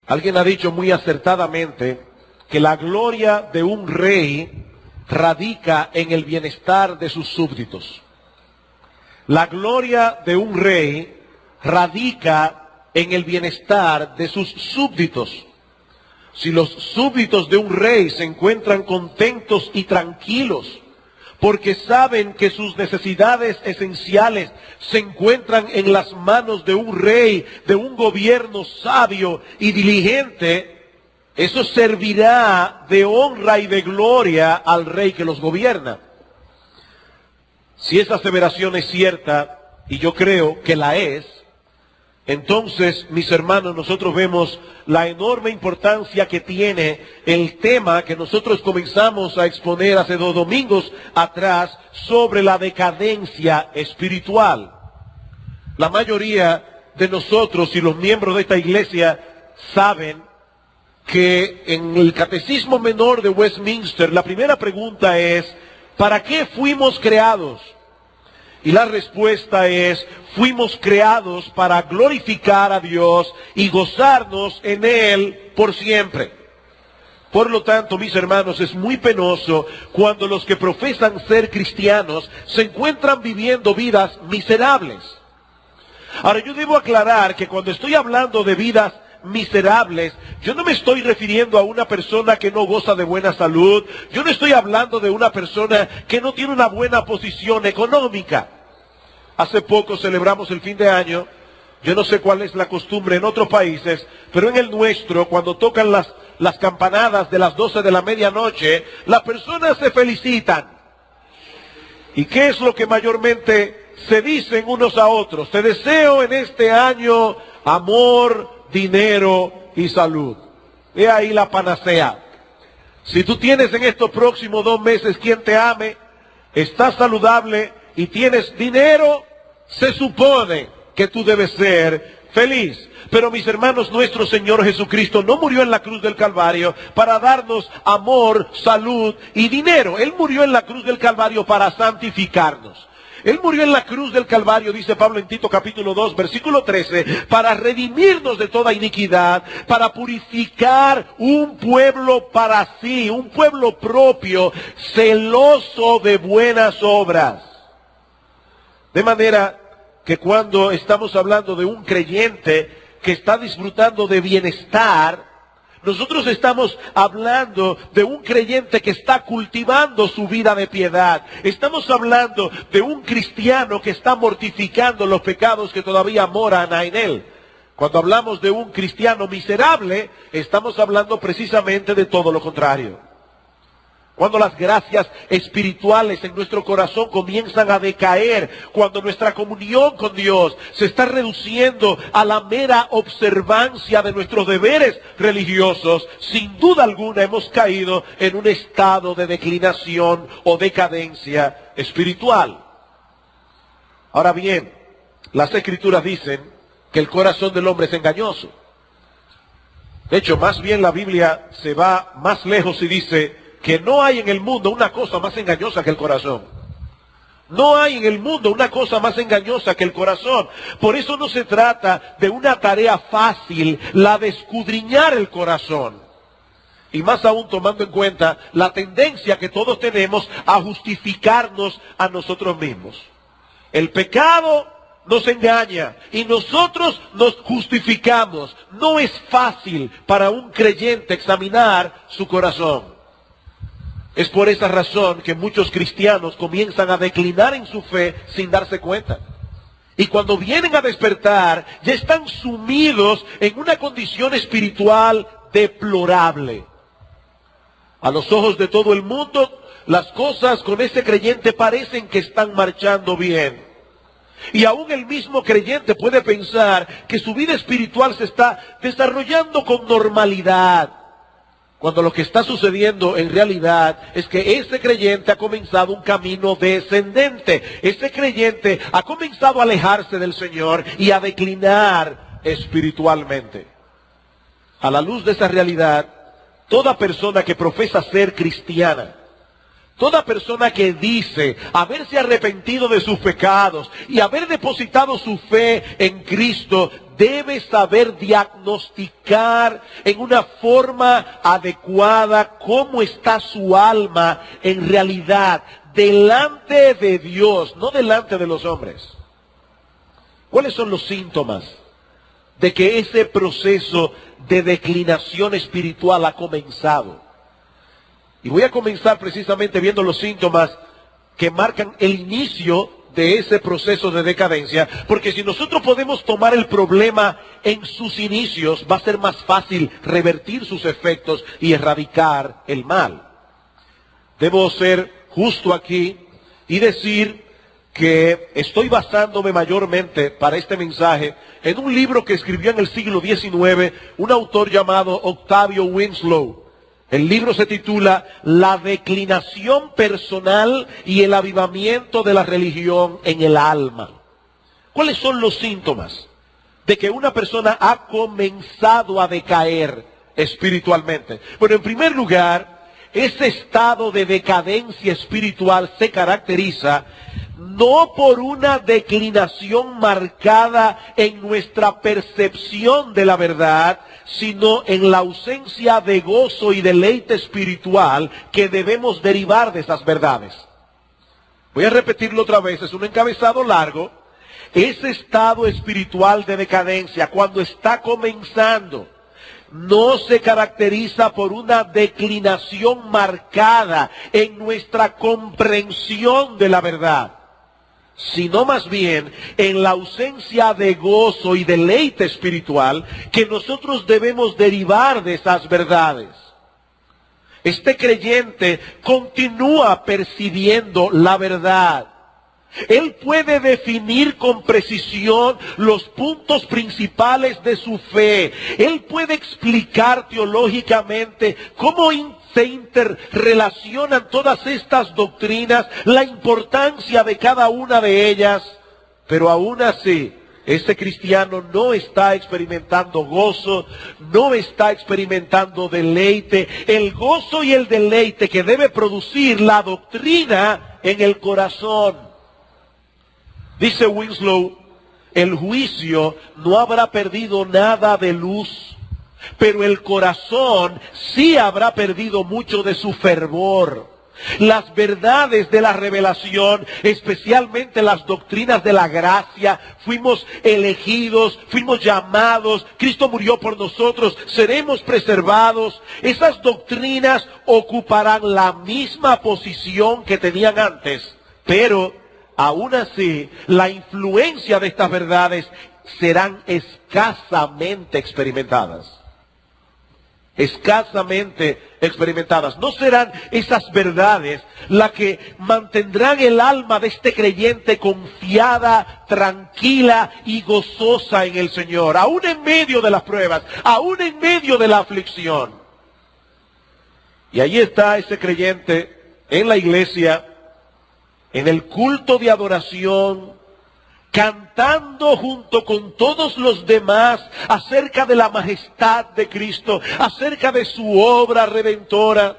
Alguien ha dicho muy acertadamente que la gloria de un rey radica en el bienestar de sus súbditos. La gloria de un rey radica en el bienestar de sus súbditos. Si los súbditos de un rey se encuentran contentos y tranquilos, porque saben que sus necesidades esenciales se encuentran en las manos de un rey, de un gobierno sabio y diligente, eso servirá de honra y de gloria al rey que los gobierna. Si esa aseveración es cierta, y yo creo que la es, entonces, mis hermanos, nosotros vemos la enorme importancia que tiene el tema que nosotros comenzamos a exponer hace 2 domingos atrás sobre la decadencia espiritual. La mayoría de nosotros y los miembros de esta iglesia saben que en el Catecismo Menor de Westminster la primera pregunta es, ¿para qué fuimos creados? Y la respuesta es, fuimos creados para glorificar a Dios y gozarnos en Él por siempre. Por lo tanto, mis hermanos, es muy penoso cuando los que profesan ser cristianos se encuentran viviendo vidas miserables. Ahora, yo debo aclarar que cuando estoy hablando de vidas miserables, yo no me estoy refiriendo a una persona que no goza de buena salud, yo no estoy hablando de una persona que no tiene una buena posición económica. Hace poco celebramos el fin de año, yo no sé cuál es la costumbre en otros países, pero en el nuestro, cuando tocan las campanadas de las 12 de la medianoche, las personas se felicitan. ¿Y qué es lo que mayormente se dicen unos a otros? Te deseo en este año amor, dinero y salud. He ahí la panacea. Si tú tienes en estos próximos 2 meses quien te ame, estás saludable y tienes dinero, se supone que tú debes ser feliz. Pero mis hermanos, nuestro Señor Jesucristo no murió en la cruz del Calvario para darnos amor, salud y dinero. Él murió en la cruz del Calvario para santificarnos. Él murió en la cruz del Calvario, dice Pablo en Tito capítulo 2, versículo 13, para redimirnos de toda iniquidad, para purificar un pueblo para sí, un pueblo propio, celoso de buenas obras. De manera que cuando estamos hablando de un creyente que está disfrutando de bienestar, nosotros estamos hablando de un creyente que está cultivando su vida de piedad. Estamos hablando de un cristiano que está mortificando los pecados que todavía moran en él. Cuando hablamos de un cristiano miserable, estamos hablando precisamente de todo lo contrario. Cuando las gracias espirituales en nuestro corazón comienzan a decaer, cuando nuestra comunión con Dios se está reduciendo a la mera observancia de nuestros deberes religiosos, sin duda alguna hemos caído en un estado de declinación o decadencia espiritual. Ahora bien, las Escrituras dicen que el corazón del hombre es engañoso. De hecho, más bien la Biblia se va más lejos y dice que no hay en el mundo una cosa más engañosa que el corazón. No hay en el mundo una cosa más engañosa que el corazón. Por eso no se trata de una tarea fácil, la de escudriñar el corazón. Y más aún tomando en cuenta la tendencia que todos tenemos a justificarnos a nosotros mismos. El pecado nos engaña y nosotros nos justificamos. No es fácil para un creyente examinar su corazón. Es por esa razón que muchos cristianos comienzan a declinar en su fe sin darse cuenta. Y cuando vienen a despertar, ya están sumidos en una condición espiritual deplorable. A los ojos de todo el mundo, las cosas con ese creyente parecen que están marchando bien. Y aún el mismo creyente puede pensar que su vida espiritual se está desarrollando con normalidad. Cuando lo que está sucediendo en realidad es que ese creyente ha comenzado un camino descendente. Ese creyente ha comenzado a alejarse del Señor y a declinar espiritualmente. A la luz de esa realidad, toda persona que profesa ser cristiana Toda persona que dice haberse arrepentido de sus pecados y haber depositado su fe en Cristo debe saber diagnosticar en una forma adecuada cómo está su alma en realidad delante de Dios, no delante de los hombres. ¿Cuáles son los síntomas de que ese proceso de declinación espiritual ha comenzado? Y voy a comenzar precisamente viendo los síntomas que marcan el inicio de ese proceso de decadencia, porque si nosotros podemos tomar el problema en sus inicios, va a ser más fácil revertir sus efectos y erradicar el mal. Debo ser justo aquí y decir que estoy basándome mayormente para este mensaje en un libro que escribió en el siglo XIX un autor llamado Octavio Winslow. El libro se titula La declinación personal y el avivamiento de la religión en el alma. ¿Cuáles son los síntomas de que una persona ha comenzado a decaer espiritualmente? Bueno, en primer lugar, ese estado de decadencia espiritual se caracteriza no por una declinación marcada en nuestra percepción de la verdad, sino en la ausencia de gozo y deleite espiritual que debemos derivar de esas verdades. Voy a repetirlo otra vez, es un encabezado largo. Ese estado espiritual de decadencia, cuando está comenzando, no se caracteriza por una declinación marcada en nuestra comprensión de la verdad, sino más bien en la ausencia de gozo y deleite espiritual que nosotros debemos derivar de esas verdades. Este creyente continúa percibiendo la verdad. Él puede definir con precisión los puntos principales de su fe. Él puede explicar teológicamente cómo se interrelacionan todas estas doctrinas, la importancia de cada una de ellas, pero aún así, ese cristiano no está experimentando gozo, no está experimentando deleite, el gozo y el deleite que debe producir la doctrina en el corazón. Dice Winslow, el juicio no habrá perdido nada de luz, pero el corazón sí habrá perdido mucho de su fervor. Las verdades de la revelación, especialmente las doctrinas de la gracia, fuimos elegidos, fuimos llamados, Cristo murió por nosotros, seremos preservados. Esas doctrinas ocuparán la misma posición que tenían antes, pero aún así, la influencia de estas verdades serán escasamente experimentadas. Escasamente experimentadas. No serán esas verdades las que mantendrán el alma de este creyente confiada, tranquila y gozosa en el Señor, aún en medio de las pruebas, aún en medio de la aflicción. Y ahí está ese creyente en la iglesia, en el culto de adoración, cantando junto con todos los demás acerca de la majestad de Cristo, acerca de su obra redentora.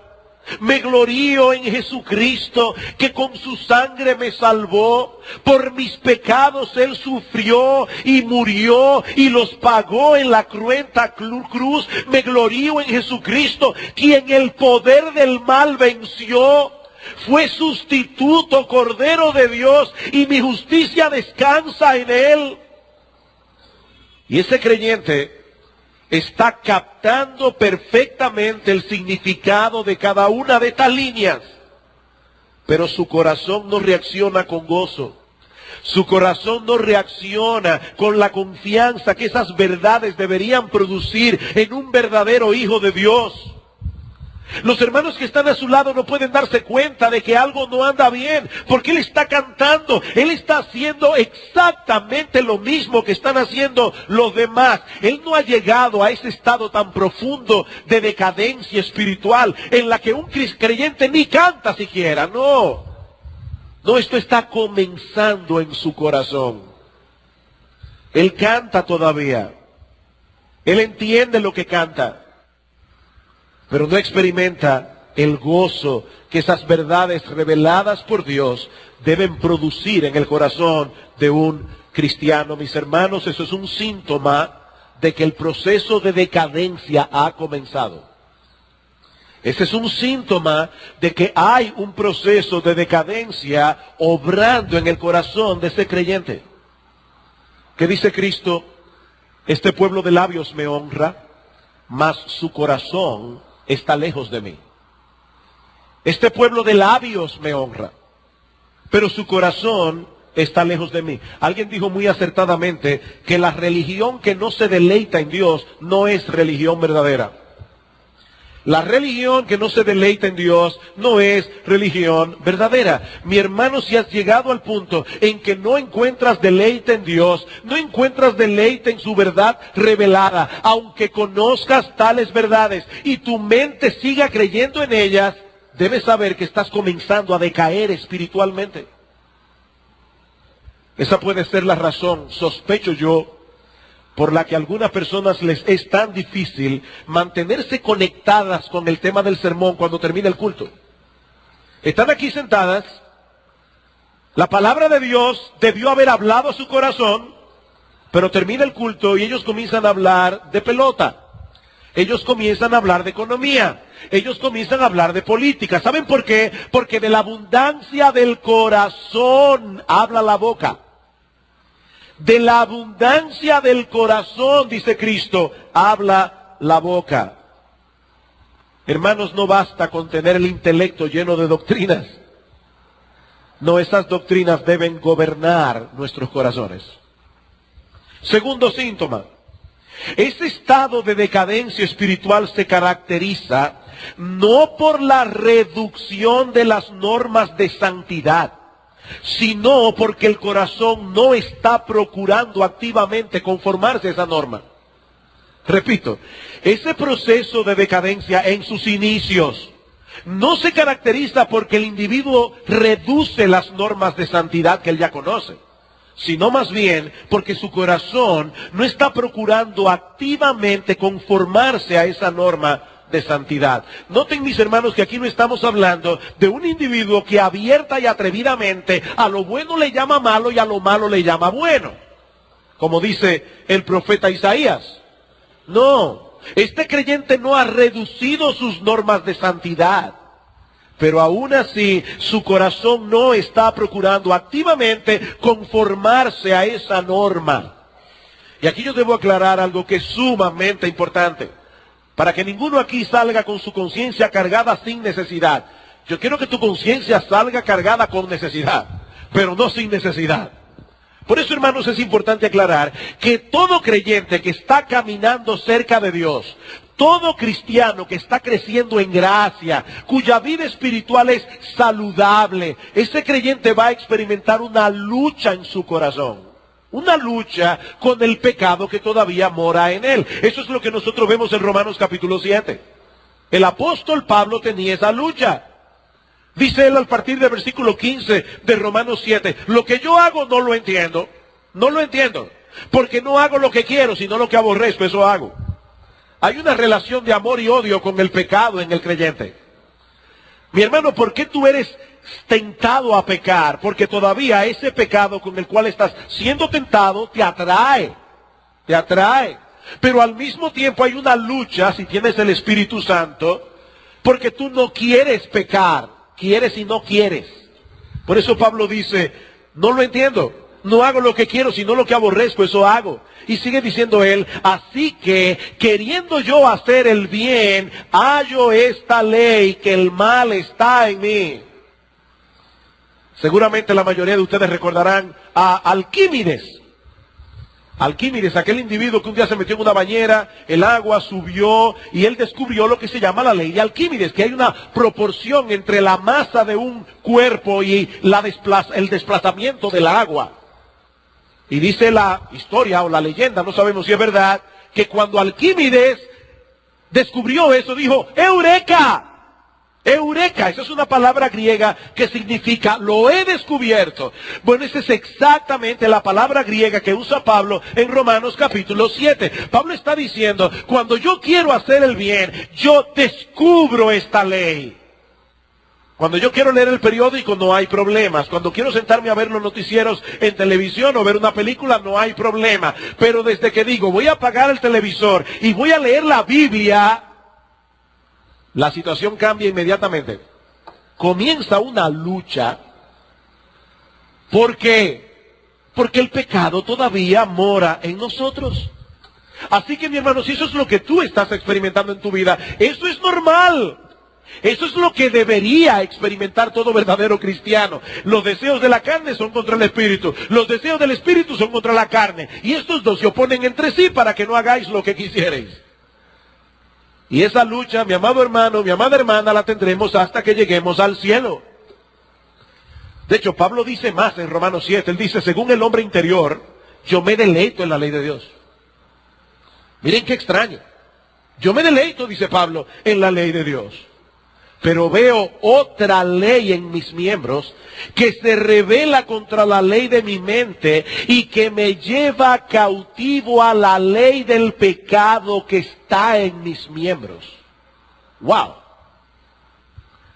Me glorío en Jesucristo, que con su sangre me salvó. Por mis pecados Él sufrió y murió y los pagó en la cruenta cruz. Me glorío en Jesucristo, quien el poder del mal venció. Fue sustituto, Cordero de Dios, y mi justicia descansa en Él. Y ese creyente está captando perfectamente el significado de cada una de estas líneas, pero su corazón no reacciona con gozo. Su corazón no reacciona con la confianza que esas verdades deberían producir en un verdadero hijo de Dios. Los hermanos que están a su lado no pueden darse cuenta de que algo no anda bien, porque él está cantando, él está haciendo exactamente lo mismo que están haciendo los demás. Él no ha llegado a ese estado tan profundo de decadencia espiritual en la que un creyente ni canta siquiera, no. No, esto está comenzando en su corazón. Él canta todavía, él entiende lo que canta, pero no experimenta el gozo que esas verdades reveladas por Dios deben producir en el corazón de un cristiano. Mis hermanos, eso es un síntoma de que el proceso de decadencia ha comenzado. Ese es un síntoma de que hay un proceso de decadencia obrando en el corazón de ese creyente. ¿Qué dice Cristo? Este pueblo de labios me honra, mas su corazón está lejos de mí. Este pueblo de labios me honra, pero su corazón está lejos de mí. Alguien dijo muy acertadamente que la religión que no se deleita en Dios no es religión verdadera. La religión que no se deleita en Dios no es religión verdadera. Mi hermano, si has llegado al punto en que no encuentras deleite en Dios, no encuentras deleite en su verdad revelada, aunque conozcas tales verdades y tu mente siga creyendo en ellas, debes saber que estás comenzando a decaer espiritualmente. Esa puede ser la razón, sospecho yo, por la que a algunas personas les es tan difícil mantenerse conectadas con el tema del sermón cuando termina el culto. Están aquí sentadas, la palabra de Dios debió haber hablado a su corazón, pero termina el culto y ellos comienzan a hablar de pelota. Ellos comienzan a hablar de economía. Ellos comienzan a hablar de política. ¿Saben por qué? Porque de la abundancia del corazón habla la boca. De la abundancia del corazón, dice Cristo, habla la boca. Hermanos, no basta con tener el intelecto lleno de doctrinas. No, esas doctrinas deben gobernar nuestros corazones. Segundo síntoma. Ese estado de decadencia espiritual se caracteriza no por la reducción de las normas de santidad, sino porque el corazón no está procurando activamente conformarse a esa norma. Repito, ese proceso de decadencia en sus inicios no se caracteriza porque el individuo reduce las normas de santidad que él ya conoce, sino más bien porque su corazón no está procurando activamente conformarse a esa norma de santidad. Noten, mis hermanos, que aquí no estamos hablando de un individuo que abierta y atrevidamente a lo bueno le llama malo y a lo malo le llama bueno, como dice el profeta Isaías. No, este creyente no ha reducido sus normas de santidad, pero aún así su corazón no está procurando activamente conformarse a esa norma. Y aquí yo debo aclarar algo que es sumamente importante, para que ninguno aquí salga con su conciencia cargada sin necesidad. Yo quiero que tu conciencia salga cargada con necesidad, pero no sin necesidad. Por eso, hermanos, es importante aclarar que todo creyente que está caminando cerca de Dios, todo cristiano que está creciendo en gracia, cuya vida espiritual es saludable, ese creyente va a experimentar una lucha en su corazón. Una lucha con el pecado que todavía mora en él. Eso es lo que nosotros vemos en Romanos capítulo 7. El apóstol Pablo tenía esa lucha. Dice él al partir del versículo 15 de Romanos 7, lo que yo hago no lo entiendo. No lo entiendo. Porque no hago lo que quiero, sino lo que aborrezco, eso hago. Hay una relación de amor y odio con el pecado en el creyente. Mi hermano, ¿por qué tú eres tentado a pecar? Porque todavía ese pecado con el cual estás siendo tentado te atrae. Te atrae. Pero al mismo tiempo hay una lucha, si tienes el Espíritu Santo, porque tú no quieres pecar. Quieres y no quieres. Por eso Pablo dice, no lo entiendo. No hago lo que quiero, sino lo que aborrezco, eso hago. Y sigue diciendo él, así que, queriendo yo hacer el bien, hallo esta ley, que el mal está en mí. Seguramente la mayoría de ustedes recordarán a Alquímedes. Alquímedes, aquel individuo que un día se metió en una bañera, el agua subió y él descubrió lo que se llama la ley de Alquímedes, que hay una proporción entre la masa de un cuerpo y el desplazamiento del agua. Y dice la historia o la leyenda, no sabemos si es verdad, que cuando Alquímedes descubrió eso, dijo, ¡Eureka! Eureka, esa es una palabra griega que significa, lo he descubierto. Bueno, esa es exactamente la palabra griega que usa Pablo en Romanos capítulo 7. Pablo está diciendo, cuando yo quiero hacer el bien, yo descubro esta ley. Cuando yo quiero leer el periódico no hay problemas. Cuando quiero sentarme a ver los noticieros en televisión o ver una película no hay problema. Pero desde que digo voy a apagar el televisor y voy a leer la Biblia, la situación cambia inmediatamente. Comienza una lucha. ¿Por qué? Porque el pecado todavía mora en nosotros. Así que mi hermano, si eso es lo que tú estás experimentando en tu vida, eso es normal. Eso es lo que debería experimentar todo verdadero cristiano. Los deseos de la carne son contra el espíritu. Los deseos del espíritu son contra la carne. Y estos dos se oponen entre sí para que no hagáis lo que quisierais. Y esa lucha, mi amado hermano, mi amada hermana, la tendremos hasta que lleguemos al cielo. De hecho, Pablo dice más en Romanos 7. Él dice, según el hombre interior, yo me deleito en la ley de Dios. Miren qué extraño. Yo me deleito, dice Pablo, en la ley de Dios. Pero veo otra ley en mis miembros que se revela contra la ley de mi mente y que me lleva cautivo a la ley del pecado que está en mis miembros. ¡Wow!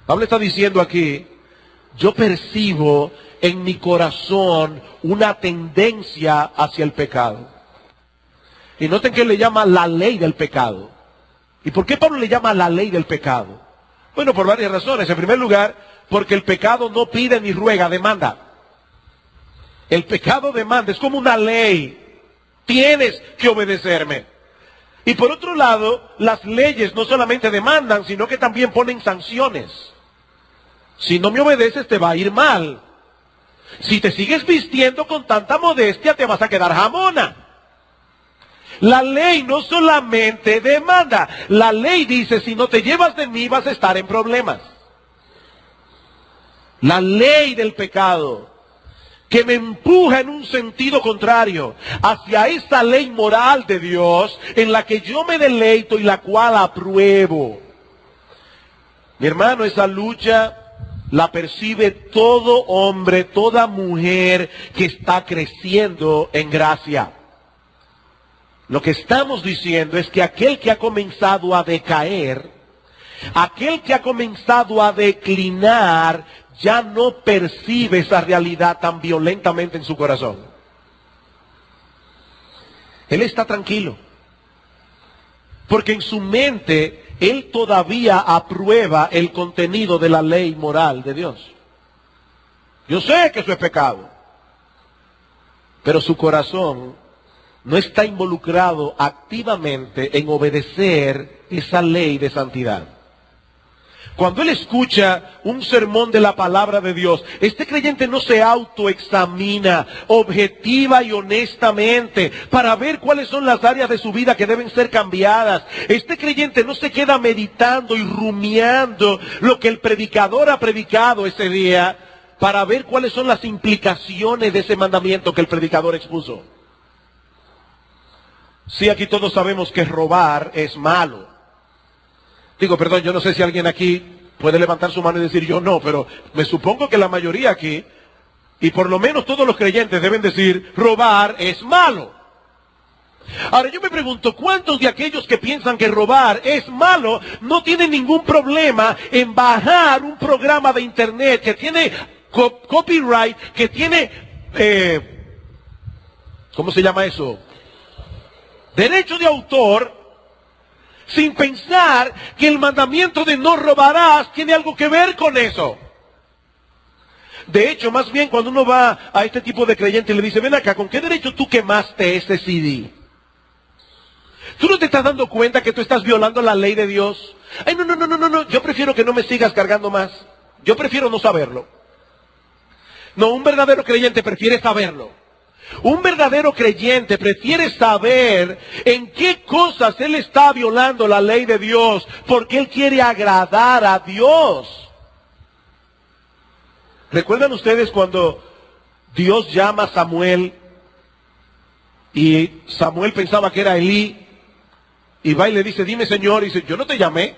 Pablo está diciendo aquí, yo percibo en mi corazón una tendencia hacia el pecado. Y noten que él le llama la ley del pecado. ¿Y por qué Pablo le llama la ley del pecado? Bueno, por varias razones. En primer lugar, porque el pecado no pide ni ruega, demanda. El pecado demanda, es como una ley. Tienes que obedecerme. Y por otro lado, las leyes no solamente demandan, sino que también ponen sanciones. Si no me obedeces, te va a ir mal. Si te sigues vistiendo con tanta modestia, te vas a quedar jamona. La ley no solamente demanda, la ley dice, si no te llevas de mí vas a estar en problemas. La ley del pecado, que me empuja en un sentido contrario, hacia esa ley moral de Dios, en la que yo me deleito y la cual apruebo. Mi hermano, esa lucha la percibe todo hombre, toda mujer que está creciendo en gracia. Lo que estamos diciendo es que aquel que ha comenzado a decaer, aquel que ha comenzado a declinar, ya no percibe esa realidad tan violentamente en su corazón. Él está tranquilo, porque en su mente él todavía aprueba el contenido de la ley moral de Dios. Yo sé que eso es pecado, pero su corazón no está involucrado activamente en obedecer esa ley de santidad. Cuando él escucha un sermón de la palabra de Dios, este creyente no se autoexamina objetiva y honestamente para ver cuáles son las áreas de su vida que deben ser cambiadas. Este creyente no se queda meditando y rumiando lo que el predicador ha predicado ese día para ver cuáles son las implicaciones de ese mandamiento que el predicador expuso. Sí, aquí todos sabemos que robar es malo. Digo, perdón, yo no sé si alguien aquí puede levantar su mano y decir yo no, pero me supongo que la mayoría aquí, y por lo menos todos los creyentes deben decir, robar es malo. Ahora yo me pregunto, ¿cuántos de aquellos que piensan que robar es malo no tienen ningún problema en bajar un programa de internet que tiene copyright, que tiene, ¿cómo se llama eso? Derecho de autor, sin pensar que el mandamiento de no robarás tiene algo que ver con eso? De hecho, más bien cuando uno va a este tipo de creyente y le dice, ven acá, ¿con qué derecho tú quemaste ese CD? ¿Tú no te estás dando cuenta que tú estás violando la ley de Dios? Ay, no, yo prefiero que no me sigas cargando más. Yo prefiero no saberlo. No, un verdadero creyente prefiere saberlo. Un verdadero creyente prefiere saber en qué cosas él está violando la ley de Dios, porque él quiere agradar a Dios. ¿Recuerdan ustedes cuando Dios llama a Samuel y Samuel pensaba que era Elí y va y le dice, dime Señor, y dice, yo no te llamé?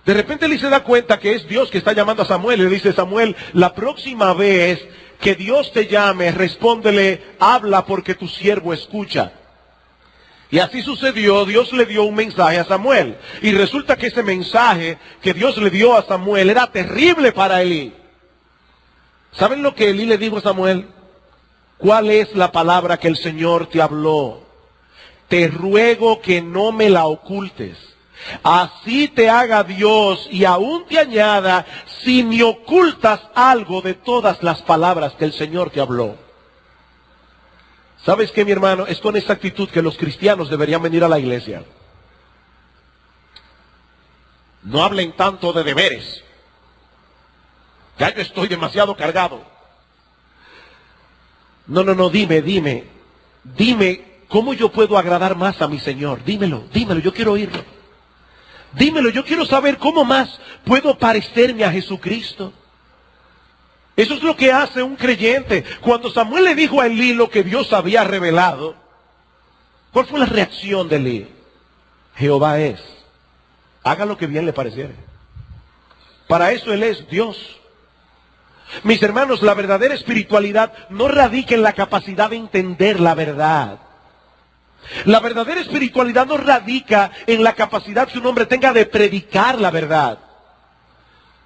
De repente Elí se da cuenta que es Dios que está llamando a Samuel y le dice, Samuel, la próxima vez que Dios te llame, respóndele, habla porque tu siervo escucha. Y así sucedió, Dios le dio un mensaje a Samuel. Y resulta que ese mensaje que Dios le dio a Samuel era terrible para Elí. ¿Saben lo que Elí le dijo a Samuel? ¿Cuál es la palabra que el Señor te habló? Te ruego que no me la ocultes. Así te haga Dios y aún te añada si me ocultas algo de todas las palabras que el Señor te habló. ¿Sabes qué, mi hermano? Es con esa actitud que los cristianos deberían venir a la iglesia. No hablen tanto de deberes. Ya yo estoy demasiado cargado. No, dime, ¿cómo yo puedo agradar más a mi Señor? Dímelo, yo quiero oírlo. Dímelo, yo quiero saber cómo más puedo parecerme a Jesucristo. Eso es lo que hace un creyente. Cuando Samuel le dijo a Elí lo que Dios había revelado, ¿cuál fue la reacción de Elí? Jehová es. Haga lo que bien le pareciere. Para eso Él es Dios. Mis hermanos, la verdadera espiritualidad no radica en la capacidad de entender la verdad. La verdadera espiritualidad no radica en la capacidad que un hombre tenga de predicar la verdad.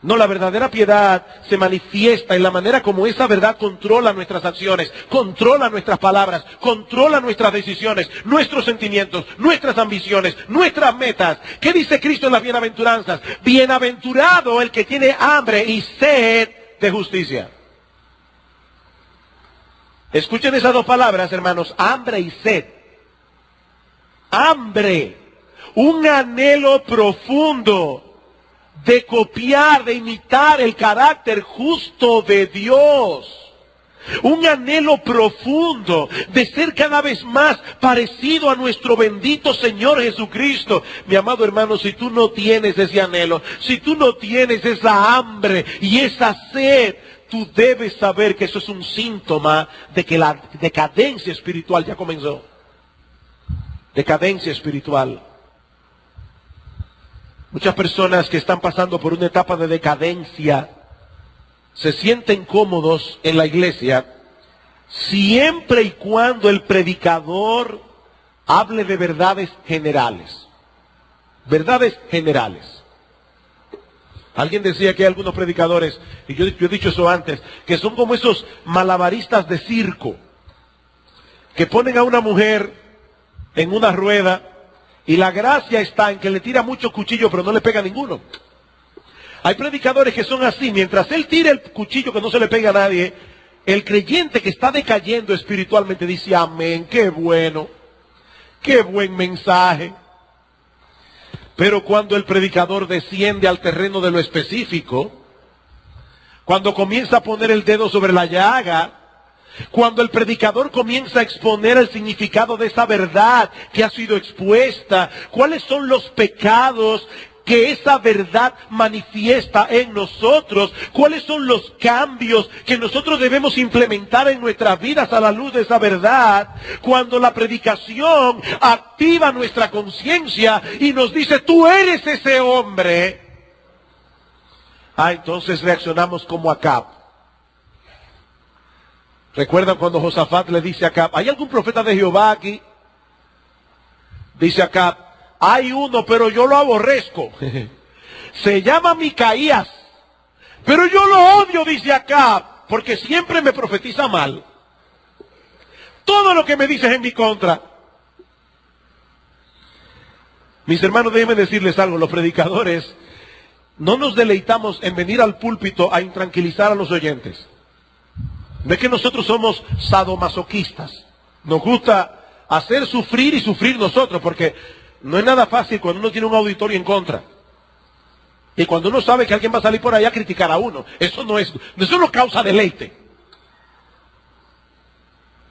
No, la verdadera piedad se manifiesta en la manera como esa verdad controla nuestras acciones, controla nuestras palabras, controla nuestras decisiones, nuestros sentimientos, nuestras ambiciones, nuestras metas. ¿Qué dice Cristo en las bienaventuranzas? Bienaventurado el que tiene hambre y sed de justicia. Escuchen esas dos palabras, hermanos, hambre y sed. Hambre, un anhelo profundo de copiar, de imitar el carácter justo de Dios. Un anhelo profundo de ser cada vez más parecido a nuestro bendito Señor Jesucristo. Mi amado hermano, si tú no tienes ese anhelo, si tú no tienes esa hambre y esa sed, tú debes saber que eso es un síntoma de que la decadencia espiritual ya comenzó. Decadencia espiritual. Muchas personas que están pasando por una etapa de decadencia se sienten cómodos en la iglesia siempre y cuando el predicador hable de verdades generales. Verdades generales. Alguien decía que hay algunos predicadores, y yo he dicho eso antes, que son como esos malabaristas de circo, que ponen a una mujer en una rueda y la gracia está en que le tira muchos cuchillos pero no le pega ninguno. Hay predicadores que son así, mientras él tira el cuchillo que no se le pega a nadie, el creyente que está decayendo espiritualmente dice amén, qué bueno, qué buen mensaje. Pero cuando el predicador desciende al terreno de lo específico, cuando comienza a poner el dedo sobre la llaga, cuando el predicador comienza a exponer el significado de esa verdad que ha sido expuesta, cuáles son los pecados que esa verdad manifiesta en nosotros, cuáles son los cambios que nosotros debemos implementar en nuestras vidas a la luz de esa verdad, cuando la predicación activa nuestra conciencia y nos dice, tú eres ese hombre, entonces reaccionamos como Acab. ¿Recuerdan cuando Josafat le dice a Acab, ¿hay algún profeta de Jehová aquí? Dice Acab, hay uno, pero yo lo aborrezco. Se llama Micaías, pero yo lo odio, dice Acab, porque siempre me profetiza mal. Todo lo que me dice es en mi contra. Mis hermanos, déjenme decirles algo, los predicadores no nos deleitamos en venir al púlpito a intranquilizar a los oyentes. No es que nosotros somos sadomasoquistas. Nos gusta hacer sufrir y sufrir nosotros, porque no es nada fácil cuando uno tiene un auditorio en contra. Y cuando uno sabe que alguien va a salir por allá a criticar a uno. Eso no causa deleite.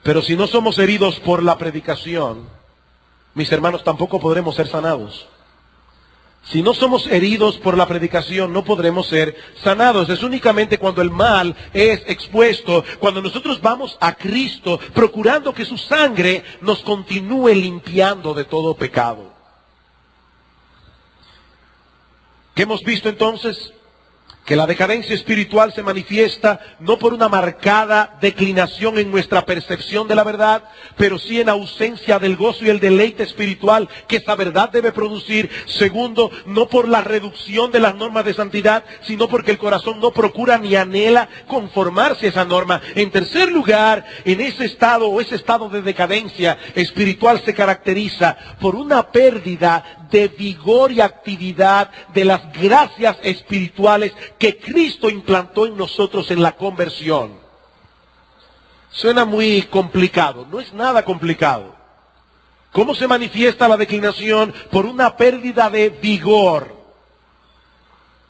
Pero si no somos heridos por la predicación, mis hermanos, tampoco podremos ser sanados. Si no somos heridos por la predicación, no podremos ser sanados. Es únicamente cuando el mal es expuesto, cuando nosotros vamos a Cristo, procurando que su sangre nos continúe limpiando de todo pecado. ¿Qué hemos visto entonces? que la decadencia espiritual se manifiesta no por una marcada declinación en nuestra percepción de la verdad, pero sí en ausencia del gozo y el deleite espiritual que esa verdad debe producir. Segundo, no por la reducción de las normas de santidad, sino porque el corazón no procura ni anhela conformarse a esa norma. En tercer lugar, en ese estado de decadencia espiritual se caracteriza por una pérdida de vigor y actividad de las gracias espirituales que Cristo implantó en nosotros en la conversión. Suena muy complicado, no es nada complicado. ¿Cómo se manifiesta la declinación? Por una pérdida de vigor.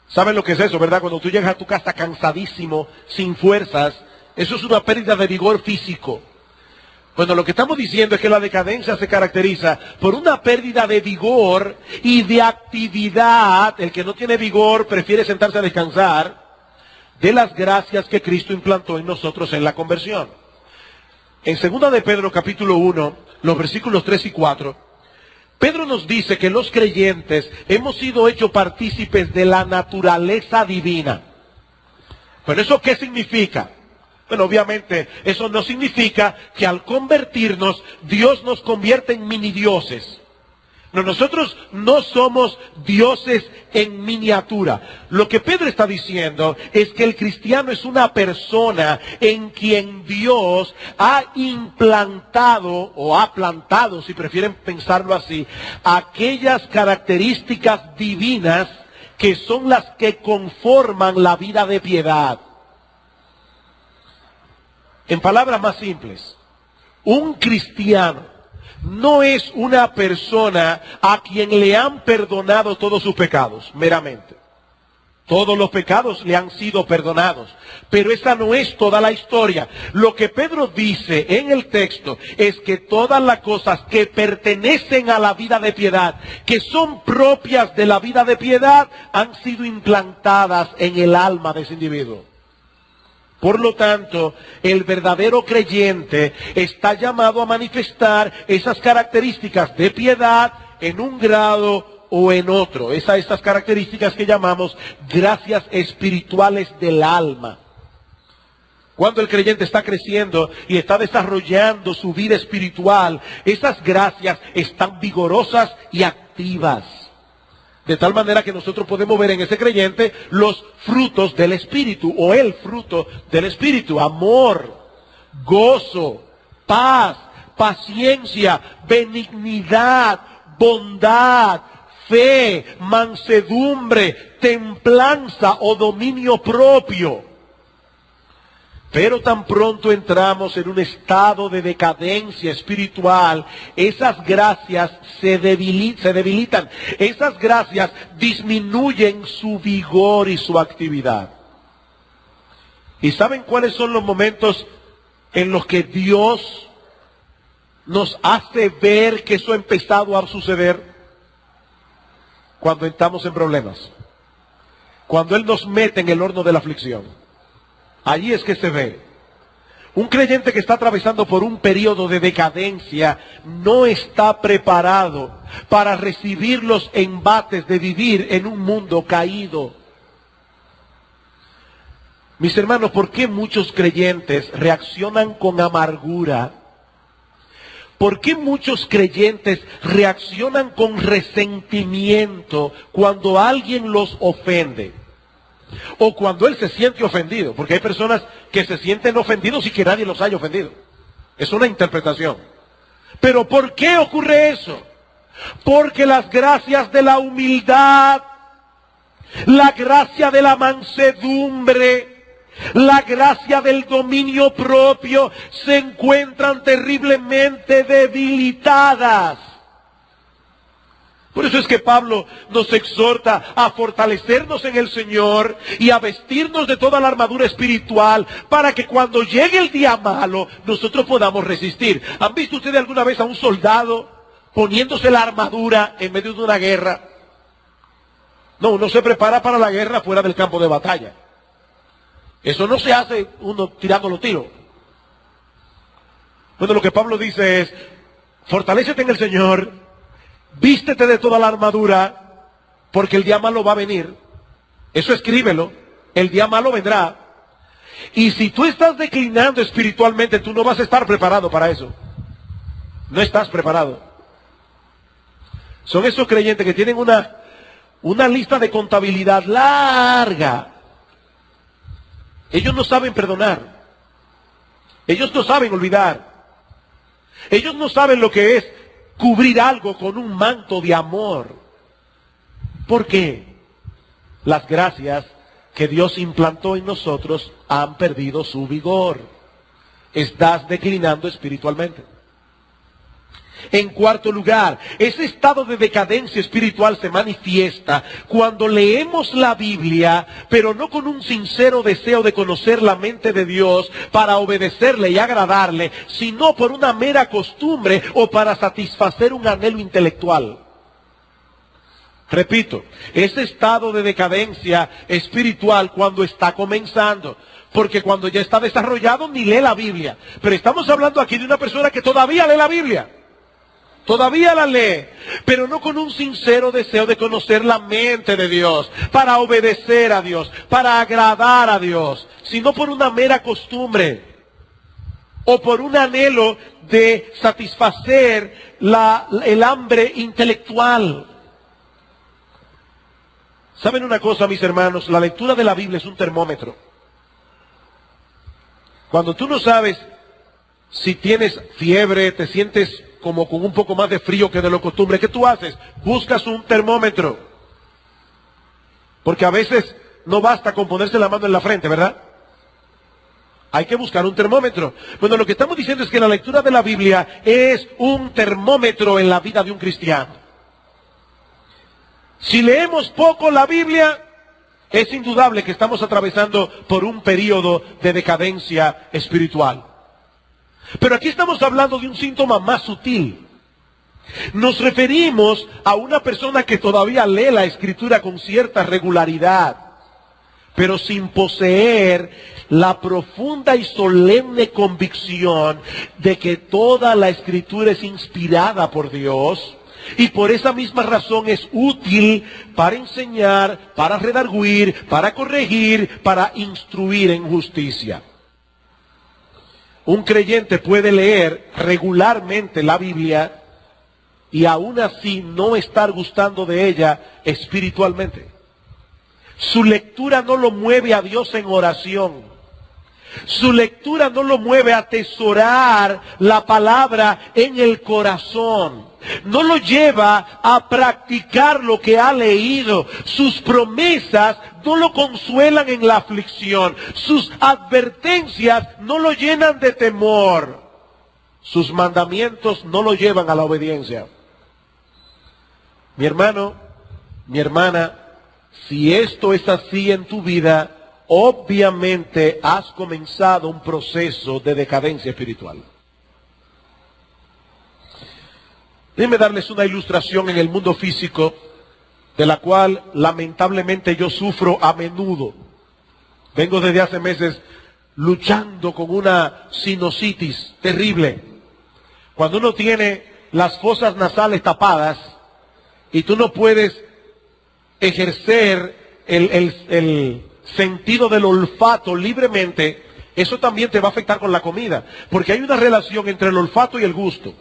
¿Saben lo que es eso, verdad? Cuando tú llegas a tu casa cansadísimo, sin fuerzas, eso es una pérdida de vigor físico. Bueno, lo que estamos diciendo es que la decadencia se caracteriza por una pérdida de vigor y de actividad. El que no tiene vigor prefiere sentarse a descansar de las gracias que Cristo implantó en nosotros en la conversión. En 2 de Pedro capítulo 1, los versículos 3 y 4, Pedro nos dice que los creyentes hemos sido hechos partícipes de la naturaleza divina. ¿Pero eso qué significa? Bueno, obviamente eso no significa que al convertirnos Dios nos convierte en mini dioses. No, nosotros no somos dioses en miniatura. Lo que Pedro está diciendo es que el cristiano es una persona en quien Dios ha implantado o ha plantado, si prefieren pensarlo así, aquellas características divinas que son las que conforman la vida de piedad. En palabras más simples, un cristiano no es una persona a quien le han perdonado todos sus pecados, meramente. Todos los pecados le han sido perdonados, pero esa no es toda la historia. Lo que Pedro dice en el texto es que todas las cosas que pertenecen a la vida de piedad, que son propias de la vida de piedad, han sido implantadas en el alma de ese individuo. Por lo tanto, el verdadero creyente está llamado a manifestar esas características de piedad en un grado o en otro. Estas características que llamamos gracias espirituales del alma. Cuando el creyente está creciendo y está desarrollando su vida espiritual, esas gracias están vigorosas y activas. De tal manera que nosotros podemos ver en ese creyente los frutos del Espíritu, o el fruto del Espíritu: amor, gozo, paz, paciencia, benignidad, bondad, fe, mansedumbre, templanza o dominio propio. Pero tan pronto entramos en un estado de decadencia espiritual, esas gracias se debilitan. Esas gracias disminuyen su vigor y su actividad. ¿Y saben cuáles son los momentos en los que Dios nos hace ver que eso ha empezado a suceder? Cuando estamos en problemas. Cuando Él nos mete en el horno de la aflicción. Allí es que se ve. Un creyente que está atravesando por un periodo de decadencia no está preparado para recibir los embates de vivir en un mundo caído. Mis hermanos, ¿por qué muchos creyentes reaccionan con amargura? ¿Por qué muchos creyentes reaccionan con resentimiento cuando alguien los ofende? O cuando él se siente ofendido, porque hay personas que se sienten ofendidos y que nadie los haya ofendido. Es una interpretación. Pero ¿por qué ocurre eso? Porque las gracias de la humildad, la gracia de la mansedumbre, la gracia del dominio propio se encuentran terriblemente debilitadas. Por eso es que Pablo nos exhorta a fortalecernos en el Señor y a vestirnos de toda la armadura espiritual para que cuando llegue el día malo nosotros podamos resistir. ¿Han visto ustedes alguna vez a un soldado poniéndose la armadura en medio de una guerra? No, uno se prepara para la guerra fuera del campo de batalla. Eso no se hace uno tirando los tiros. Bueno, lo que Pablo dice es: fortalécete en el Señor. Vístete de toda la armadura, porque el día malo va a venir. Eso escríbelo. el día malo vendrá. Y si tú estás declinando espiritualmente, tú no vas a estar preparado para eso. No estás preparado. Son esos creyentes que tienen una lista de contabilidad larga. Ellos no saben perdonar. Ellos no saben olvidar. Ellos no saben lo que es cubrir algo con un manto de amor. ¿Por qué? Las gracias que Dios implantó en nosotros han perdido su vigor. Estás declinando espiritualmente. En cuarto lugar, ese estado de decadencia espiritual se manifiesta cuando leemos la Biblia, pero no con un sincero deseo de conocer la mente de Dios para obedecerle y agradarle, sino por una mera costumbre o para satisfacer un anhelo intelectual. Repito, ese estado de decadencia espiritual cuando está comenzando, porque cuando ya está desarrollado ni lee la Biblia. Pero estamos hablando aquí de una persona que todavía lee la Biblia. Todavía la lee, pero no con un sincero deseo de conocer la mente de Dios, para obedecer a Dios, para agradar a Dios, sino por una mera costumbre o por un anhelo de satisfacer el hambre intelectual. ¿Saben una cosa, mis hermanos? La lectura de la Biblia es un termómetro. Cuando tú no sabes si tienes fiebre, te sientes como con un poco más de frío que de lo costumbre, ¿qué tú haces? Buscas un termómetro. Porque a veces no basta con ponerse la mano en la frente, ¿verdad? Hay que buscar un termómetro. Bueno, lo que estamos diciendo es que la lectura de la Biblia es un termómetro en la vida de un cristiano. Si leemos poco la Biblia, es indudable que estamos atravesando por un periodo de decadencia espiritual. Pero aquí estamos hablando de un síntoma más sutil. Nos referimos a una persona que todavía lee la Escritura con cierta regularidad, pero sin poseer la profunda y solemne convicción de que toda la Escritura es inspirada por Dios y por esa misma razón es útil para enseñar, para redarguir, para corregir, para instruir en justicia. Un creyente puede leer regularmente la Biblia y aún así no estar gustando de ella espiritualmente. Su lectura no lo mueve a Dios en oración. Su lectura no lo mueve a atesorar la palabra en el corazón. No lo lleva a practicar lo que ha leído. Sus promesas no lo consuelan en la aflicción. Sus advertencias no lo llenan de temor. Sus mandamientos no lo llevan a la obediencia. Mi hermano, mi hermana, si esto es así en tu vida, obviamente has comenzado un proceso de decadencia espiritual. Déjenme darles una ilustración en el mundo físico, de la cual lamentablemente yo sufro a menudo. Vengo desde hace meses luchando con una sinusitis terrible. Cuando uno tiene las fosas nasales tapadas y tú no puedes ejercer el sentido del olfato libremente, eso también te va a afectar con la comida, porque hay una relación entre el olfato y el gusto.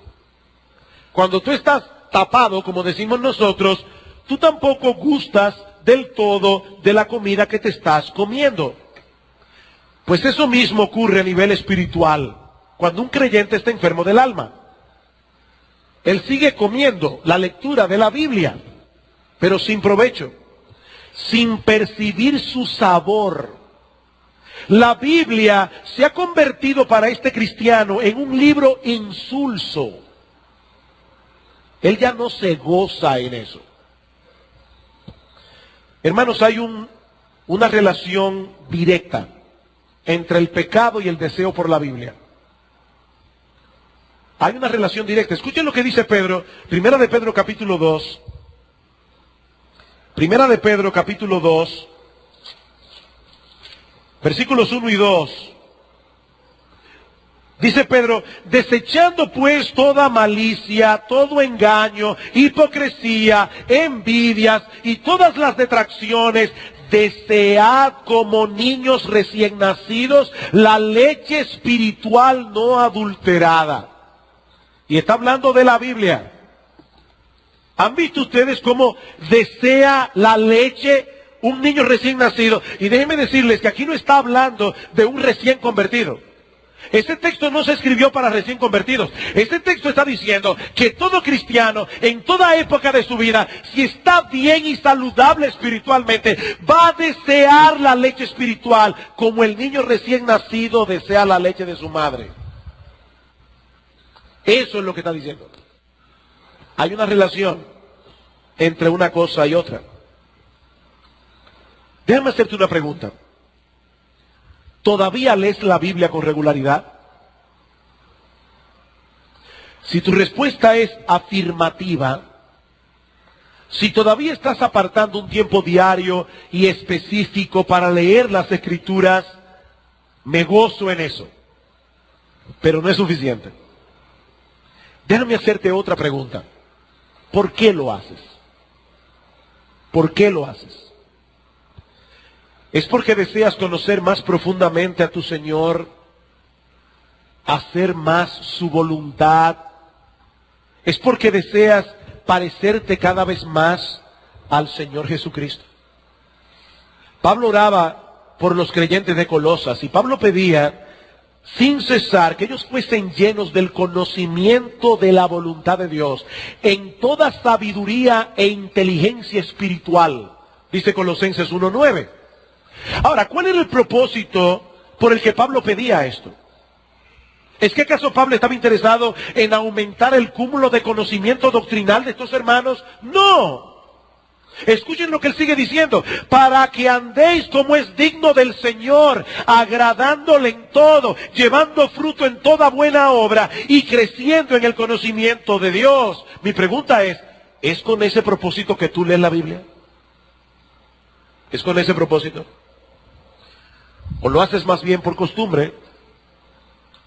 Cuando tú estás tapado, como decimos nosotros, tú tampoco gustas del todo de la comida que te estás comiendo. Pues eso mismo ocurre a nivel espiritual, cuando un creyente está enfermo del alma. Él sigue comiendo la lectura de la Biblia, pero sin provecho, sin percibir su sabor. La Biblia se ha convertido para este cristiano en un libro insulso. Él ya no se goza en eso. Hermanos, hay una relación directa entre el pecado y el deseo por la Biblia. Hay una relación directa. Escuchen lo que dice Pedro, Primera de Pedro capítulo 2. Primera de Pedro capítulo 2, versículos 1 y 2. Dice Pedro, desechando pues toda malicia, todo engaño, hipocresía, envidias y todas las detracciones, desead como niños recién nacidos la leche espiritual no adulterada. Y está hablando de la Biblia. ¿Han visto ustedes cómo desea la leche un niño recién nacido? Y déjenme decirles que aquí no está hablando de un recién convertido. Este texto no se escribió para recién convertidos. Este texto está diciendo que todo cristiano, en toda época de su vida, si está bien y saludable espiritualmente, va a desear la leche espiritual como el niño recién nacido desea la leche de su madre. Eso es lo que está diciendo. Hay una relación entre una cosa y otra. Déjame hacerte una pregunta. ¿Todavía lees la Biblia con regularidad? Si tu respuesta es afirmativa, si todavía estás apartando un tiempo diario y específico para leer las Escrituras, me gozo en eso. Pero no es suficiente. Déjame hacerte otra pregunta. ¿Por qué lo haces? ¿Por qué lo haces? ¿Es porque deseas conocer más profundamente a tu Señor? ¿Hacer más su voluntad? ¿Es porque deseas parecerte cada vez más al Señor Jesucristo? Pablo oraba por los creyentes de Colosas y Pablo pedía sin cesar que ellos fuesen llenos del conocimiento de la voluntad de Dios en toda sabiduría e inteligencia espiritual, dice Colosenses 1:9. Ahora, ¿cuál era el propósito por el que Pablo pedía esto? ¿Es que acaso Pablo estaba interesado en aumentar el cúmulo de conocimiento doctrinal de estos hermanos? No. Escuchen lo que él sigue diciendo. Para que andéis como es digno del Señor, agradándole en todo, llevando fruto en toda buena obra y creciendo en el conocimiento de Dios. Mi pregunta ¿es con ese propósito que tú lees la Biblia? ¿Es con ese propósito? ¿O lo haces más bien por costumbre?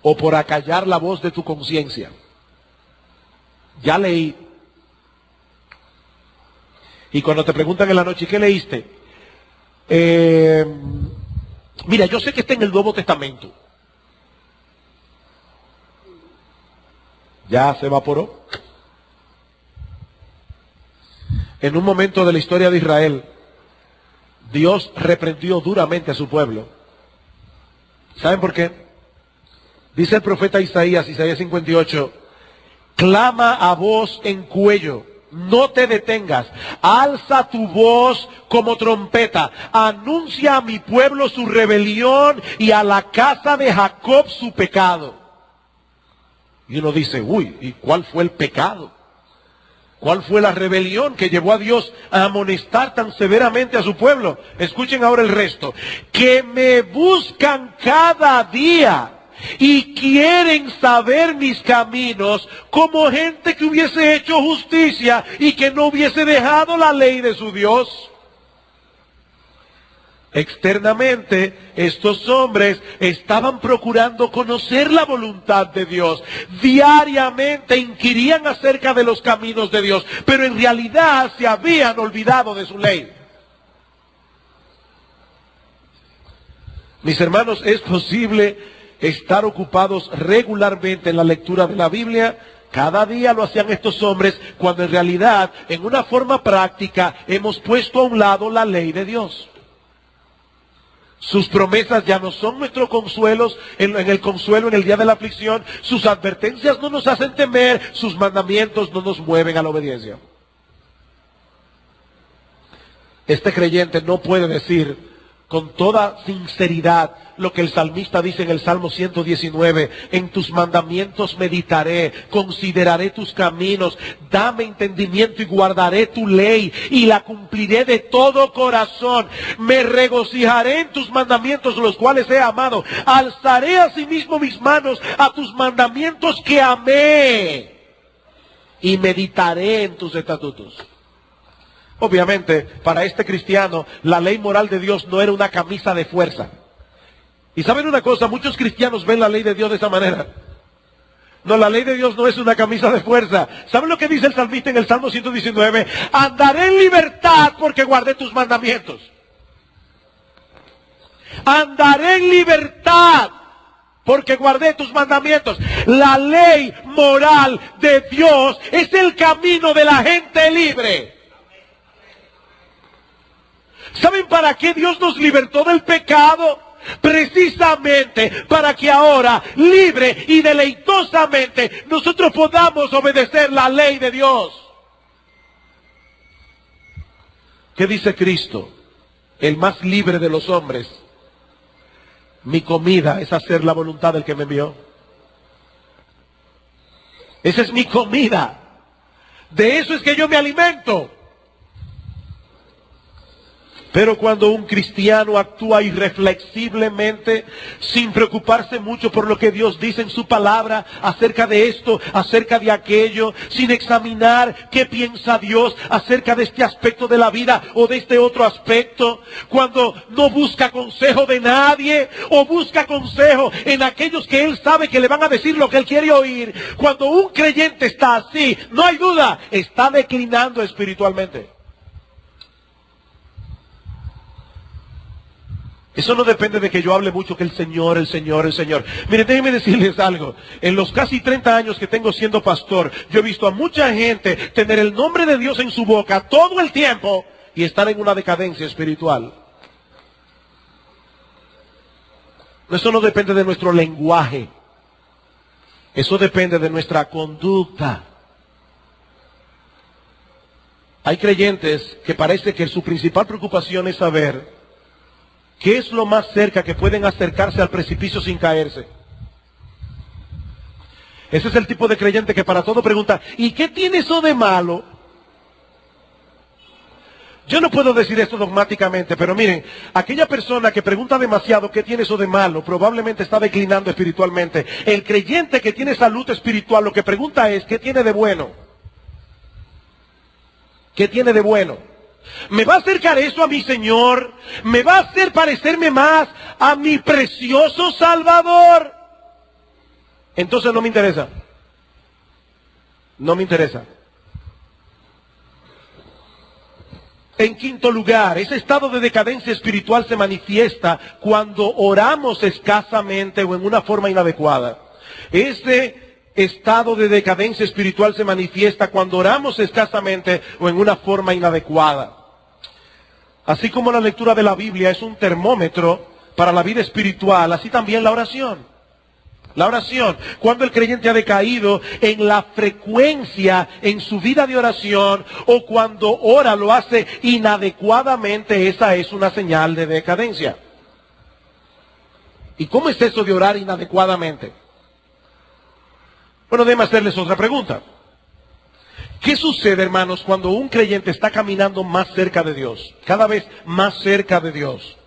¿O por acallar la voz de tu conciencia? Ya leí. Y cuando te preguntan en la noche, ¿qué leíste? Mira, yo sé que está en el Nuevo Testamento. Ya se evaporó. En un momento de la historia de Israel, Dios reprendió duramente a su pueblo. ¿Saben por qué? Dice el profeta Isaías 58, clama a voz en cuello, no te detengas, alza tu voz como trompeta, anuncia a mi pueblo su rebelión y a la casa de Jacob su pecado. Y uno dice, uy, ¿y cuál fue el pecado? ¿Cuál fue la rebelión que llevó a Dios a amonestar tan severamente a su pueblo? Escuchen ahora el resto. Que me buscan cada día y quieren saber mis caminos como gente que hubiese hecho justicia y que no hubiese dejado la ley de su Dios. Externamente, estos hombres estaban procurando conocer la voluntad de Dios. Diariamente inquirían acerca de los caminos de Dios, pero en realidad se habían olvidado de su ley. Mis hermanos, ¿es posible estar ocupados regularmente en la lectura de la Biblia? Cada día lo hacían estos hombres, cuando en realidad, en una forma práctica, hemos puesto a un lado la ley de Dios. Sus promesas ya no son nuestros consuelos en el consuelo en el día de la aflicción. Sus advertencias no nos hacen temer. Sus mandamientos no nos mueven a la obediencia. Este creyente no puede decir con toda sinceridad lo que el salmista dice en el Salmo 119. En tus mandamientos meditaré, consideraré tus caminos, dame entendimiento y guardaré tu ley y la cumpliré de todo corazón. Me regocijaré en tus mandamientos, los cuales he amado. Alzaré asimismo mis manos a tus mandamientos que amé y meditaré en tus estatutos. Obviamente, para este cristiano, la ley moral de Dios no era una camisa de fuerza. Y saben una cosa, muchos cristianos ven la ley de Dios de esa manera. No, la ley de Dios no es una camisa de fuerza. ¿Saben lo que dice el salmista en el Salmo 119? Andaré en libertad porque guardé tus mandamientos. Andaré en libertad porque guardé tus mandamientos. La ley moral de Dios es el camino de la gente libre. ¿Saben para qué Dios nos libertó del pecado? Precisamente para que ahora, libre y deleitosamente, nosotros podamos obedecer la ley de Dios. ¿Qué dice Cristo? El más libre de los hombres. Mi comida es hacer la voluntad del que me envió. Esa es mi comida. De eso es que yo me alimento. Pero cuando un cristiano actúa irreflexiblemente, sin preocuparse mucho por lo que Dios dice en su palabra, acerca de esto, acerca de aquello, sin examinar qué piensa Dios acerca de este aspecto de la vida o de este otro aspecto, cuando no busca consejo de nadie, o busca consejo en aquellos que él sabe que le van a decir lo que él quiere oír, cuando un creyente está así, no hay duda, está declinando espiritualmente. Eso no depende de que yo hable mucho que el Señor, el Señor, el Señor. Miren, déjenme decirles algo. En los casi 30 años que tengo siendo pastor, yo he visto a mucha gente tener el nombre de Dios en su boca todo el tiempo y estar en una decadencia espiritual. Eso no depende de nuestro lenguaje. Eso depende de nuestra conducta. Hay creyentes que parece que su principal preocupación es saber ¿qué es lo más cerca que pueden acercarse al precipicio sin caerse? Ese es el tipo de creyente que para todo pregunta, ¿y qué tiene eso de malo? Yo no puedo decir esto dogmáticamente, pero miren, aquella persona que pregunta demasiado ¿qué tiene eso de malo? Probablemente está declinando espiritualmente. El creyente que tiene salud espiritual lo que pregunta es ¿qué tiene de bueno? ¿Qué tiene de bueno? ¿Me va a acercar eso a mi Señor? ¿Me va a hacer parecerme más a mi precioso Salvador? Entonces no me interesa. No me interesa. En quinto lugar, ese estado de decadencia espiritual se manifiesta cuando oramos escasamente o en una forma inadecuada. Ese estado de decadencia espiritual se manifiesta cuando oramos escasamente o en una forma inadecuada. Así como la lectura de la Biblia es un termómetro para la vida espiritual, así también la oración. La oración, cuando el creyente ha decaído en la frecuencia en su vida de oración o cuando ora lo hace inadecuadamente, esa es una señal de decadencia. ¿Y cómo es eso de orar inadecuadamente? Bueno, déjame hacerles otra pregunta. ¿Qué sucede, hermanos, cuando un creyente está caminando más cerca de Dios? Cada vez más cerca de Dios.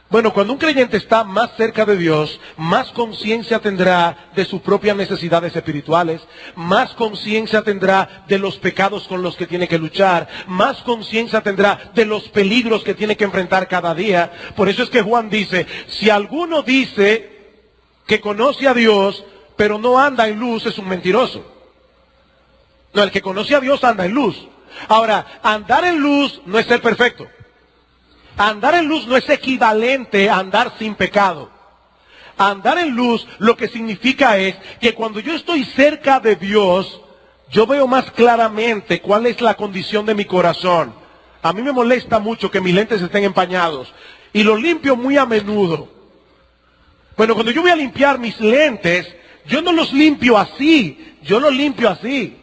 Bueno, cuando un creyente está más cerca de Dios, más conciencia tendrá de sus propias necesidades espirituales, más conciencia tendrá de los pecados con los que tiene que luchar, más conciencia tendrá de los peligros que tiene que enfrentar cada día. Por eso es que Juan dice, si alguno dice que conoce a Dios, pero no anda en luz, es un mentiroso. No, el que conoce a Dios anda en luz. Ahora, andar en luz no es ser perfecto. Andar en luz no es equivalente a andar sin pecado. Andar en luz lo que significa es que cuando yo estoy cerca de Dios, yo veo más claramente cuál es la condición de mi corazón. A mí me molesta mucho que mis lentes estén empañados y los limpio muy a menudo. Bueno, cuando yo voy a limpiar mis lentes, yo no los limpio así, yo los limpio así.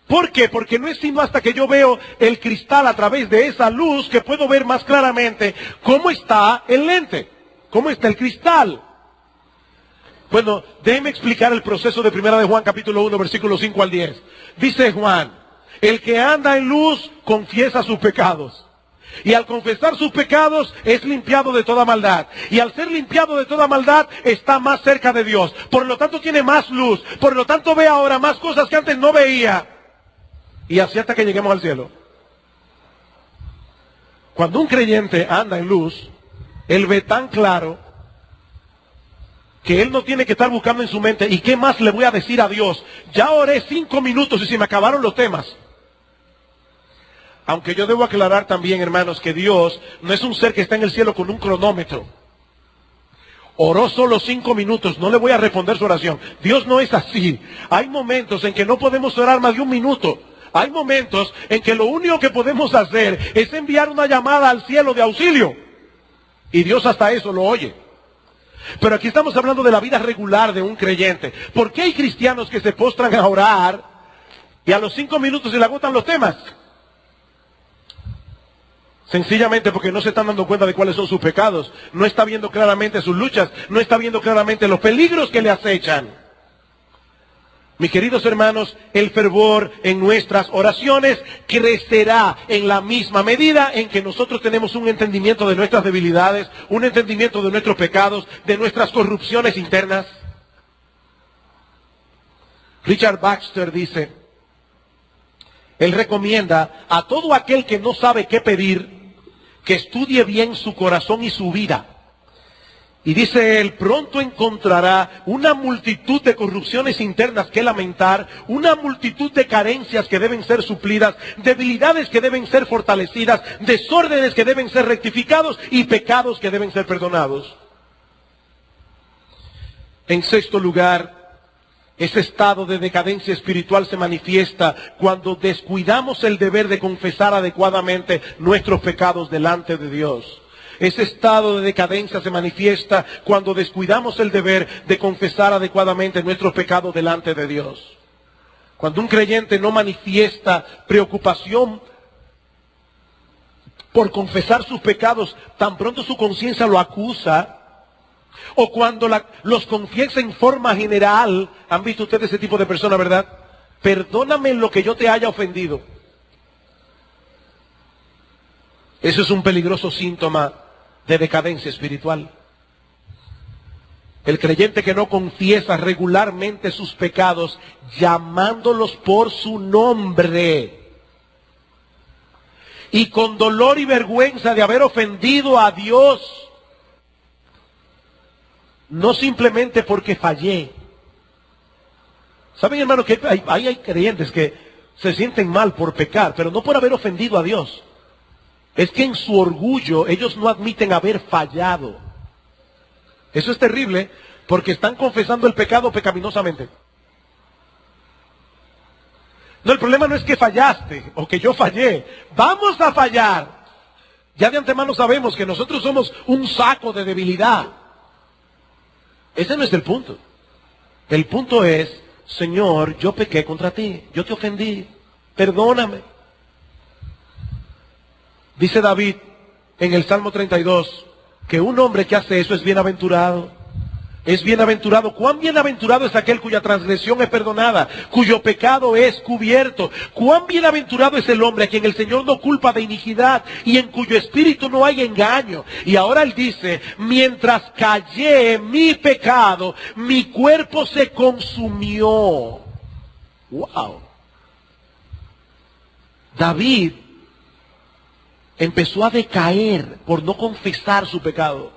¿Por qué? Porque no es sino hasta que yo veo el cristal a través de esa luz que puedo ver más claramente cómo está el lente, cómo está el cristal. Bueno, déjenme explicar el proceso de 1 de Juan capítulo 1, versículos 5 al 10. Dice Juan, el que anda en luz confiesa sus pecados. Y al confesar sus pecados es limpiado de toda maldad. Y al ser limpiado de toda maldad está más cerca de Dios. Por lo tanto tiene más luz. Por lo tanto ve ahora más cosas que antes no veía. Y así hasta que lleguemos al cielo. Cuando un creyente anda en luz, él ve tan claro que él no tiene que estar buscando en su mente, ¿y qué más le voy a decir a Dios? Ya oré 5 minutos y se me acabaron los temas. Aunque yo debo aclarar también, hermanos, que Dios no es un ser que está en el cielo con un cronómetro. Oró solo 5 minutos, no le voy a responder su oración. Dios no es así. Hay momentos en que no podemos orar más de 1 minuto. Hay momentos en que lo único que podemos hacer es enviar una llamada al cielo de auxilio. Y Dios hasta eso lo oye. Pero aquí estamos hablando de la vida regular de un creyente. ¿Por qué hay cristianos que se postran a orar y a los 5 minutos se le agotan los temas? Sencillamente porque no se están dando cuenta de cuáles son sus pecados. No está viendo claramente sus luchas. No está viendo claramente los peligros que le acechan. Mis queridos hermanos, el fervor en nuestras oraciones crecerá en la misma medida en que nosotros tenemos un entendimiento de nuestras debilidades, un entendimiento de nuestros pecados, de nuestras corrupciones internas. Richard Baxter dice, él recomienda a todo aquel que no sabe qué pedir, que estudie bien su corazón y su vida. Y dice él, pronto encontrará una multitud de corrupciones internas que lamentar, una multitud de carencias que deben ser suplidas, debilidades que deben ser fortalecidas, desórdenes que deben ser rectificados y pecados que deben ser perdonados. En sexto lugar, ese estado de decadencia espiritual se manifiesta cuando descuidamos el deber de confesar adecuadamente nuestros pecados delante de Dios. Ese estado de decadencia se manifiesta cuando descuidamos el deber de confesar adecuadamente nuestros pecados delante de Dios. Cuando un creyente no manifiesta preocupación por confesar sus pecados, tan pronto su conciencia lo acusa, o cuando los confiesa en forma general. ¿Han visto ustedes ese tipo de personas, verdad? Perdóname lo que yo te haya ofendido. Eso es un peligroso síntoma de decadencia espiritual. El creyente que no confiesa regularmente sus pecados, llamándolos por su nombre, y con dolor y vergüenza de haber ofendido a Dios, no simplemente porque fallé. ¿Saben, hermanos, que hay creyentes que se sienten mal por pecar, pero no por haber ofendido a Dios? Es que en su orgullo ellos no admiten haber fallado. Eso es terrible, porque están confesando el pecado pecaminosamente. No, el problema no es que fallaste o que yo fallé. Vamos a fallar. Ya de antemano sabemos que nosotros somos un saco de debilidad. Ese no es el punto. El punto es, Señor, yo pequé contra ti, yo te ofendí, perdóname. Dice David en el Salmo 32, que un hombre que hace eso es bienaventurado. Es bienaventurado. ¿Cuán bienaventurado es aquel cuya transgresión es perdonada, cuyo pecado es cubierto? ¿Cuán bienaventurado es el hombre a quien el Señor no culpa de iniquidad y en cuyo espíritu no hay engaño? Y ahora él dice, mientras callé mi pecado, mi cuerpo se consumió. ¡Wow! David empezó a decaer por no confesar su pecado.